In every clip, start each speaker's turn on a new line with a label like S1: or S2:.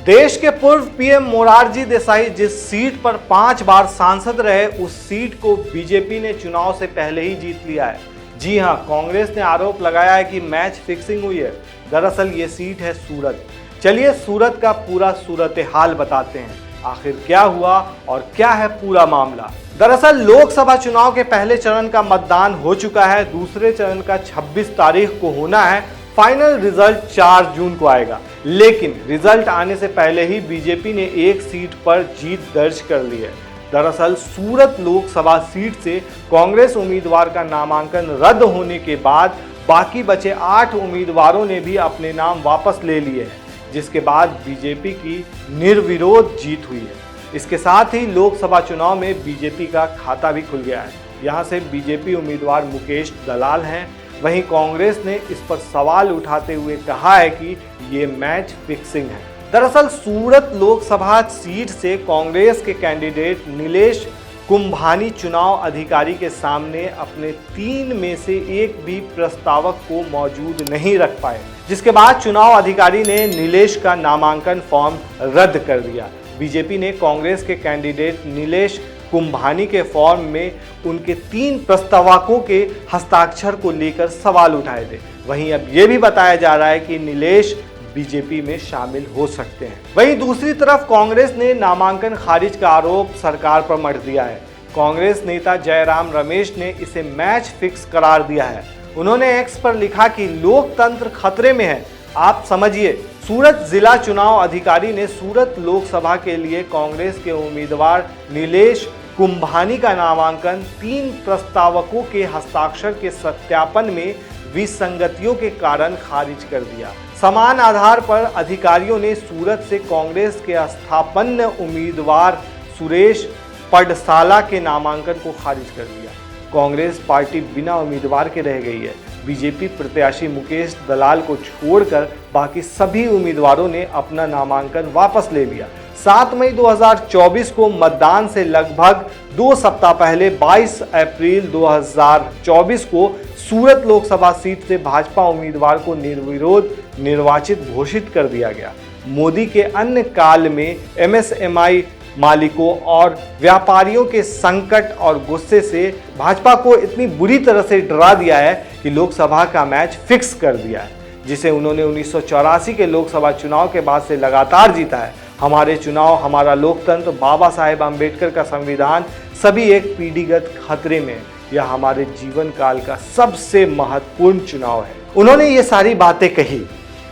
S1: देश के पूर्व पीएम मोरारजी देसाई जिस सीट पर 5 बार सांसद रहे, उस सीट को बीजेपी ने चुनाव से पहले ही जीत लिया है। जी हां, कांग्रेस ने आरोप लगाया है कि मैच फिक्सिंग हुई है। दरअसल ये सीट है सूरत। चलिए सूरत का पूरा सूरत हाल बताते हैं, आखिर क्या हुआ और क्या है पूरा मामला। दरअसल लोकसभा चुनाव के पहले चरण का मतदान हो चुका है, दूसरे चरण का 26 तारीख को होना है। फाइनल रिजल्ट 4 जून को आएगा, लेकिन रिजल्ट आने से पहले ही बीजेपी ने एक सीट पर जीत दर्ज कर ली है। दरअसल सूरत लोकसभा सीट से कांग्रेस उम्मीदवार का नामांकन रद्द होने के बाद बाकी बचे 8 उम्मीदवारों ने भी अपने नाम वापस ले लिए हैं, जिसके बाद बीजेपी की निर्विरोध जीत हुई है। इसके साथ ही लोकसभा चुनाव में बीजेपी का खाता भी खुल गया है। यहाँ से बीजेपी उम्मीदवार मुकेश दलाल हैं। वहीं कांग्रेस ने इस पर सवाल उठाते हुए कहा है कि ये मैच फिक्सिंग है। दरअसल सूरत लोकसभा सीट से कांग्रेस के कैंडिडेट नीलेश कुंभानी चुनाव अधिकारी के सामने अपने 3 में से एक भी प्रस्तावक को मौजूद नहीं रख पाए, जिसके बाद चुनाव अधिकारी ने नीलेश का नामांकन फॉर्म रद्द कर दिया। बीजेपी ने कांग्रेस के कैंडिडेट नीलेश कुंभानी के फॉर्म में उनके 3 प्रस्तावकों के हस्ताक्षर को लेकर सवाल उठाए थे। वहीं अब यह भी बताया जा रहा है कि नीलेश बीजेपी में शामिल हो सकते हैं। वहीं दूसरी तरफ कांग्रेस ने नामांकन खारिज का आरोप सरकार पर मढ़ दिया है। कांग्रेस नेता जयराम रमेश ने इसे मैच फिक्स करार दिया है। उन्होंने एक्स पर लिखा कि लोकतंत्र खतरे में है। आप समझिए, सूरत जिला चुनाव अधिकारी ने सूरत लोकसभा के लिए कांग्रेस के उम्मीदवार नीलेश कुंभानी का नामांकन 3 प्रस्तावकों के हस्ताक्षर के सत्यापन में विसंगतियों के कारण खारिज कर दिया। समान आधार पर अधिकारियों ने सूरत से कांग्रेस के स्थापन्न उम्मीदवार सुरेश पडसाला के नामांकन को खारिज कर दिया। कांग्रेस पार्टी बिना उम्मीदवार के रह गई है। बीजेपी प्रत्याशी मुकेश दलाल को छोड़कर बाकी सभी उम्मीदवारों ने अपना नामांकन वापस ले लिया। 7 मई 2024 को मतदान से लगभग 2 सप्ताह पहले 22 अप्रैल 2024 को सूरत लोकसभा सीट से भाजपा उम्मीदवार को निर्विरोध निर्वाचित घोषित कर दिया गया। मोदी के अन्य काल में एमएसएमई मालिकों और व्यापारियों के संकट और गुस्से से भाजपा को इतनी बुरी तरह से डरा दिया है कि लोकसभा का मैच फिक्स कर दिया है, जिसे उन्होंने 1984 के लोकसभा चुनाव के बाद से लगातार जीता है। हमारे चुनाव, हमारा लोकतंत्र, बाबा साहेब आम्बेडकर का संविधान सभी एक पीढ़ीगत खतरे में। यह हमारे जीवन काल का सबसे महत्वपूर्ण चुनाव है। उन्होंने ये सारी बातें कही।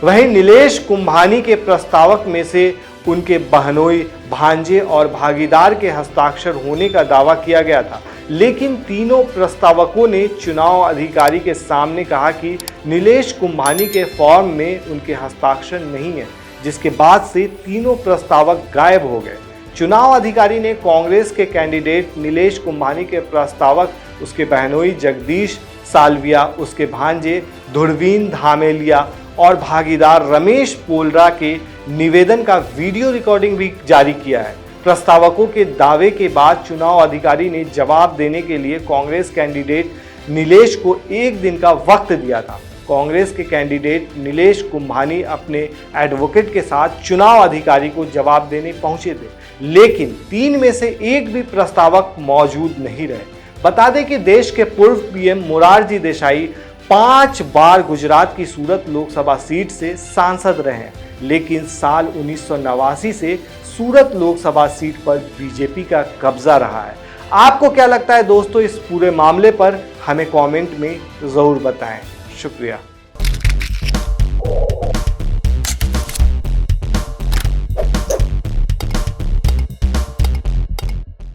S1: वहीं नीलेश कुंभानी के प्रस्तावक में से उनके बहनोई, भांजे और भागीदार के हस्ताक्षर होने का दावा किया गया था, लेकिन तीनों प्रस्तावकों ने चुनाव अधिकारी के सामने कहा कि नीलेश कुंभानी के फॉर्म में उनके हस्ताक्षर नहीं है, जिसके बाद से तीनों प्रस्तावक गायब हो गए। चुनाव अधिकारी ने कांग्रेस के कैंडिडेट नीलेश कुंभानी के प्रस्तावक, उसके बहनोई जगदीश सालविया, उसके भांजे धुरवीन धामेलिया और भागीदार रमेश पोलरा के निवेदन का वीडियो रिकॉर्डिंग भी जारी किया है। प्रस्तावकों के दावे के बाद चुनाव अधिकारी ने जवाब देने के लिए कांग्रेस कैंडिडेट नीलेश को 1 दिन का वक्त दिया था। कांग्रेस के कैंडिडेट नीलेश कुंभानी अपने एडवोकेट के साथ चुनाव अधिकारी को जवाब देने पहुंचे थे, लेकिन 3 में से एक भी प्रस्तावक मौजूद नहीं रहे। बता दें कि देश के पूर्व पीएम मोरारजी देसाई 5 बार गुजरात की सूरत लोकसभा सीट से सांसद रहे, लेकिन साल 1989 से सूरत लोकसभा सीट पर बीजेपी का कब्जा रहा है। आपको क्या लगता है दोस्तों इस पूरे मामले पर? हमें कमेंट में ज़रूर बताएं। शुक्रिया।